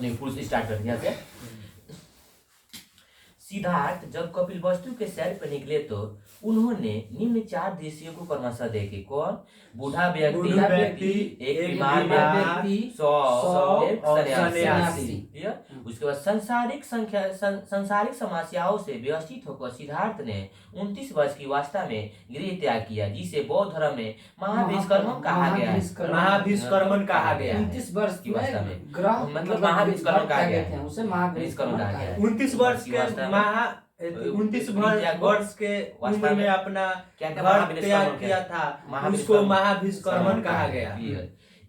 नहीं स्टार्ट कर दिया से। सिद्धार्थ जब कपिलवस्तु के सैर पर निकले तो उन्होंने निम्न 4 दृश्यों को परामर्श देखे। कौन? बूढ़ा व्यक्ति, एक बीमार व्यक्ति, 100 एक सन्यासी। उसके बाद संसारिक समस्याओं से व्यवस्थित होकर सिद्धार्थ ने 29 वर्ष की अवस्था में गृह त्याग किया, जिसे बौद्ध धर्म में महाभिष्कर्मण कहा गया है। 29 वर्ष की अवस्था में मतलब महाभिष्कर्मण कहा गया है, उसे महाभिष्कर्मण कहा गया है। 29 वर्ष के उम्र में अपना घर त्याग किया था, उसको महाभिष्कर्मण कहा गया।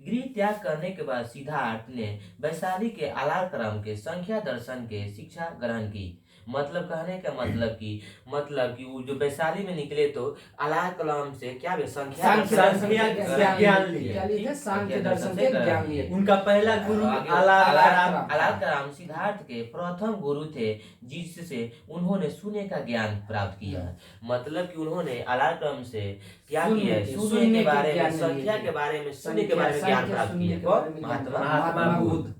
गृह त्याग करने के बाद सिद्धार्थ ने वैशाली के आलार क्रम के संख्या दर्शन के शिक्षा ग्रहण की। मतलब कहने का मतलब कि वो जो वैशाली में निकले तो आलार कलाम से क्या संख्या ज्ञान लिए, सांख्य दर्शन के ज्ञान लिए। उनका पहला गुरु आलार कलाम सिद्धार्थ के प्रथम गुरु थे, जिससे उन्होंने शून्य का ज्ञान प्राप्त किया। मतलब कि उन्होंने आलार कलाम से क्या किया? शून्य के बारे में, संख्या के बारे में, शून्य के बारे में ज्ञान प्राप्त किया। महात्मा बुद्ध।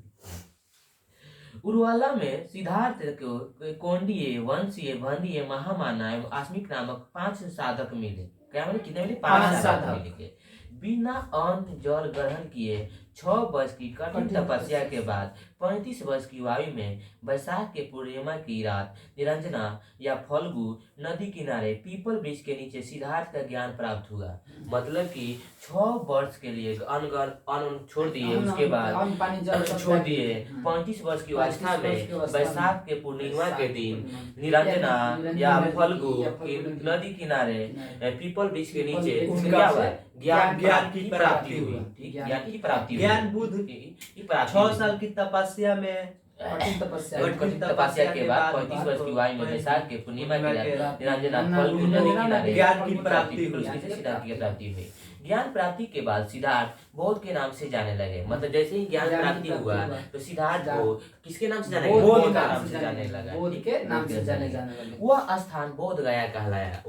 उर्वाला में सिद्धार्थ को कोंडीय, वंशीय, भंडीय, महामाना एवं आस्मिक नामक 5 साधक मिले। क्या मिले? कितने मिले? 5 साधक मिले। बिना अन्न जल ग्रहण किए 6 वर्ष की कठिन तपस्या के बाद 35 वर्ष की आयु में वैशाख के पूर्णिमा की रात निरंजना या फल्गु नदी किनारे पीपल वृक्ष के नीचे सिद्धार्थ का ज्ञान प्राप्त हुआ। मतलब कि 6 वर्ष के लिए अन्न छोड़ दिए, उसके बाद छोड़ दिए। 35 वर्ष की अवस्था में वैशाख के पूर्णिमा के दिन निरंजना या फल्गु नदी किनारे पीपल वृक्ष के नीचे क्या हुआ? ज्ञान की प्राप्ति हुई। ज्ञान की प्राप्ति, ज्ञान बुद्ध 6 साल की तपस्या में कठिन तपस्या के बाद 35 वर्ष की आयु में वैशाख के पूर्णिमा के निरंजना फल्गु नदी किनारे ज्ञान की प्राप्ति हुई। ज्ञान प्राप्ति के बाद सिद्धार्थ बौद्ध के नाम से जाने लगे। मतलब जैसे ही ज्ञान प्राप्ति हुआ तो सिद्धार्थ को किसके नाम से जाने लगे? बौद्ध का नाम से जाने लगा। बौद्ध के नाम से जाने लगे। वह स्थान बोध गया कहलाया।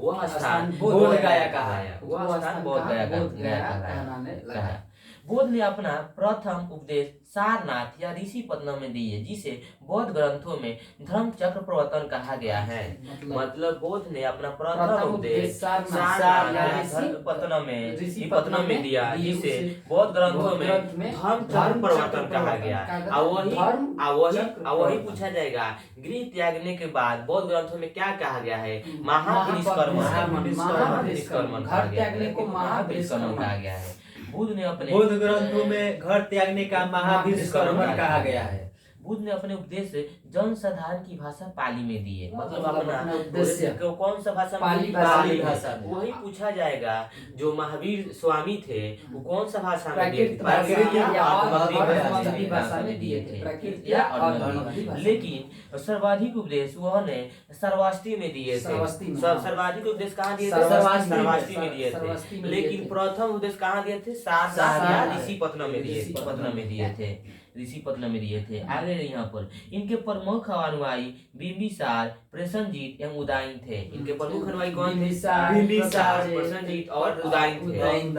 बुद्ध ने अपना प्रथम उपदेश सारनाथ या ऋषिपत्तनम में दिए, जिसे बौद्ध ग्रंथों में धर्म चक्र प्रवर्तन कहा गया है। मतलब बुद्ध ने अपना प्रथम उपदेश सारनाथ या ऋषिपत्तनम में दिया, जिसे बौद्ध ग्रंथों में धर्म चक्र प्रवर्तन कहा गया। वही पूछा जाएगा, गृह त्यागने के बाद बौद्ध ग्रंथों में क्या कहा गया है? महाभिष्कर्मण कहा गया है। बुद्ध ने अपने बौद्ध ग्रंथों में घर त्यागने का महाभिष्कर्मण कहा गया है। बुद्ध ने अपने उपदेश जन साधारण की भाषा पाली में दिए। मतलब अपना उद्देश्य कौन सा भाषा? पाली भाषा। वही पूछा जाएगा, जो महावीर स्वामी थे वो कौन सा भाषा में दिए थे? लेकिन सर्वाधिक उपदेश उन्होंने सर्वाष्टी में दिए थे। सर्वाधिक उपदेश कहाँ दिए थे? सर्वाष्टी में दिए थे। लेकिन प्रथम उपदेश कहाँ दिए थे? सारनाथ ऋषिपत्तनम में दिए थे। आगे यहाँ पर इनके प्रमुख अनुयायी बिंबिसार, प्रसेनजीत एवं उदयन थे। इनके प्रमुख अनुयायी कौन थे? बिंबिसार, प्रसेनजीत और उदयन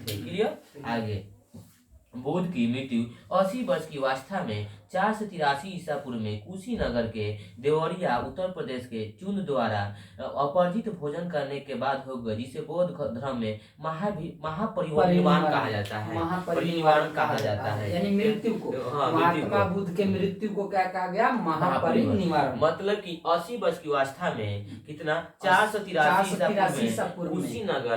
थे। क्लियर? आगे बुद्ध की मृत्यु 80 वर्ष की अवस्था में 483 ईसा पूर्व में कुशीनगर के देवरिया उत्तर प्रदेश के चुन द्वारा अपरिचित भोजन करने के बाद हो गए, जिसे बौद्ध धर्म में महापरिनिर्वाण कहा जाता है। यानी मृत्यु को, महात्मा बुद्ध के मृत्यु को क्या कहा गया? महापरिनिर्वाण। मतलब कि 80 वर्ष की अवस्था में कितना? 483 ईसा पूर्व में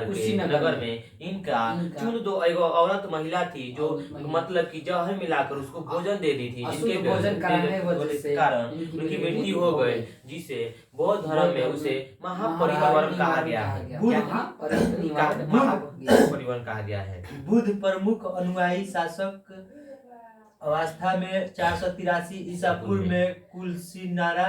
कुशीनगर में इनका चुन दो एगो औरत महिला थी, जो मतलब कि जहर मिलाकर उसको भोजन दे दी थी, जिसके कारण उनकी मृत्यु हो गई, जिसे बौद्ध धर्म में उसे महापरिनिर्वाण कहा गया है। बुद्ध प्रमुख अनुयायी शासक अवस्था में 483 ईसा पूर्व में कुशीनारा।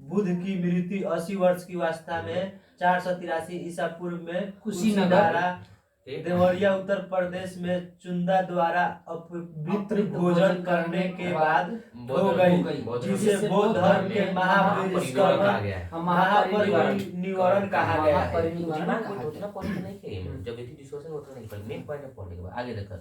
बुद्ध की मृत्यु 80 वर्ष की अवस्था में 483 ईसा पूर्व में कुशीनारा देवरिया उत्तर प्रदेश में चुंदा द्वारा अपवित्र भोजन करने के बाद हो गई, जिसे बौद्ध धर्म के महापरिनिर्वाण कहा गया है। जब डिस्कशन होता नहीं पर मेन पॉइंट पढ़ने के बाद आगे देखो।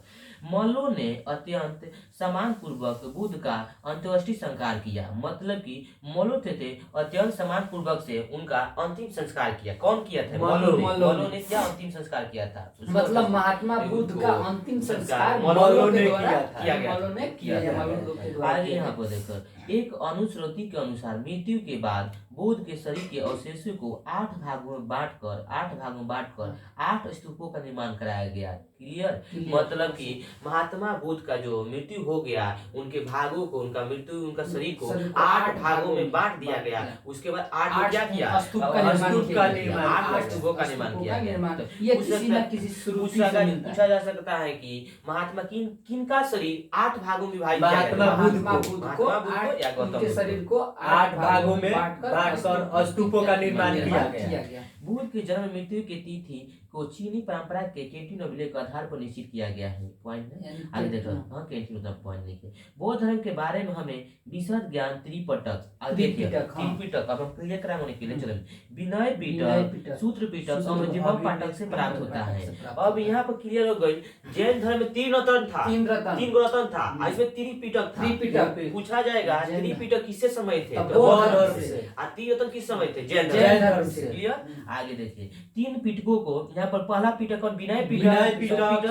मल्लो ने अत्यंत सम्मान पूर्वक बुद्ध का अंत्येष्टि संस्कार किया। मतलब कि मल्लो थे अत्यंत सम्मान पूर्वक से उनका अंतिम संस्कार किया। कौन किया था? मल्लो ने क्या अंतिम संस्कार किया था? मतलब महात्मा बुद्ध का अंतिम संस्कार मल्लो ने किया गया। आगे यहाँ पर देखो, एक अनुश्रुति के अनुसार मृत्यु के बाद बुद्ध के शरीर के अवशेषों को 8 भागों में बांटकर 8 स्तूपों का निर्माण कराया गया। क्लियर? मतलब कि महात्मा बुद्ध का जो मृत्यु हो गया, उनके भागों को, उनका मृत्यु, उनका शरीर को 8 भागों में बांट दिया गया। उसके बाद 8 क्या किया? स्तूप का निर्माण, 8 स्तूपों का निर्माण किया गया। ये किसी न किसी पूछा जा सकता है कि महात्मा किनका शरीर 8 भागों में विभाजित किया गया? महात्मा बुद्ध को या गौतम उनके शरीर को 8 भागों में बांटकर स्तूपों का निर्माण किया गया। बुद्ध की जन्म मृत्यु की तिथि को चीनी परंपरा के कैंटीन अभिलेख के आधार पर निश्चित किया गया है। पॉइंट है आगे देखो। हाँ, कैंटीन मतलब पॉइंट लिखे। बौद्ध धर्म के बारे में हमें विशद ज्ञान त्रिपिटक, अब हम क्लियर कराने के लिए चलो, विनय पिटक, सूत्र पिटक, अमृतजीवन पाठक से प्राप्त होता है। अब यहाँ पर क्लियर हो गई। जैन धर्म में 3 रत्न था, 3 गो रत्न था। इसमें त्रिपिटक पूछा जाएगा। त्रिपिटक किससे समय थे? बौद्ध धर्म से। 3 रत्न किस समय थे? जैन धर्म से। क्लियर? आगे देखिए, 3 पिटकों को यहाँ पर पहला पिटक और विनय पिटक, विनय पिटक,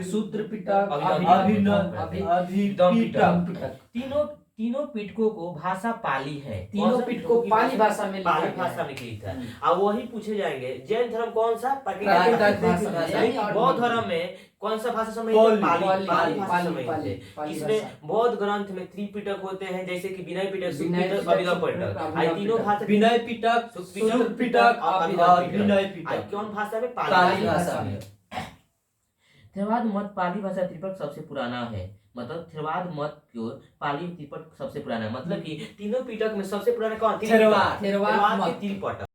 सूत्र पिटक, अभिनव पिटक। तीनों पिटकों को भाषा पाली है। तीनों पिटकों पाली भाषा में पाली भाषा में लिखा है। अब वही पूछे जाएंगे, जैन धर्म कौन सा? प्राकृतिक भाषा। बौद्ध धर्म में कौन सा भाषा समय? पाली भाषा समय। इसमें बौद्ध ग्रंथ में त्रिपिटक होते हैं, जैसे कि विनय पिटक, सुपिटक, अभिनव पिटक। तीनों भाषा विनय पिटक, सूत्र पिटक और विनय पिटक कौन भाषा में? पाली भाषा में। थेरवाद मत पाली भाषा त्रिपिटक सबसे पुराना है। मतलब थेरवाद मत को पाली त्रिपिटक सबसे पुराना है। मतलब कि तीनों पिटक में सबसे पुराना कौन? थेरवाद त्रिपिटक।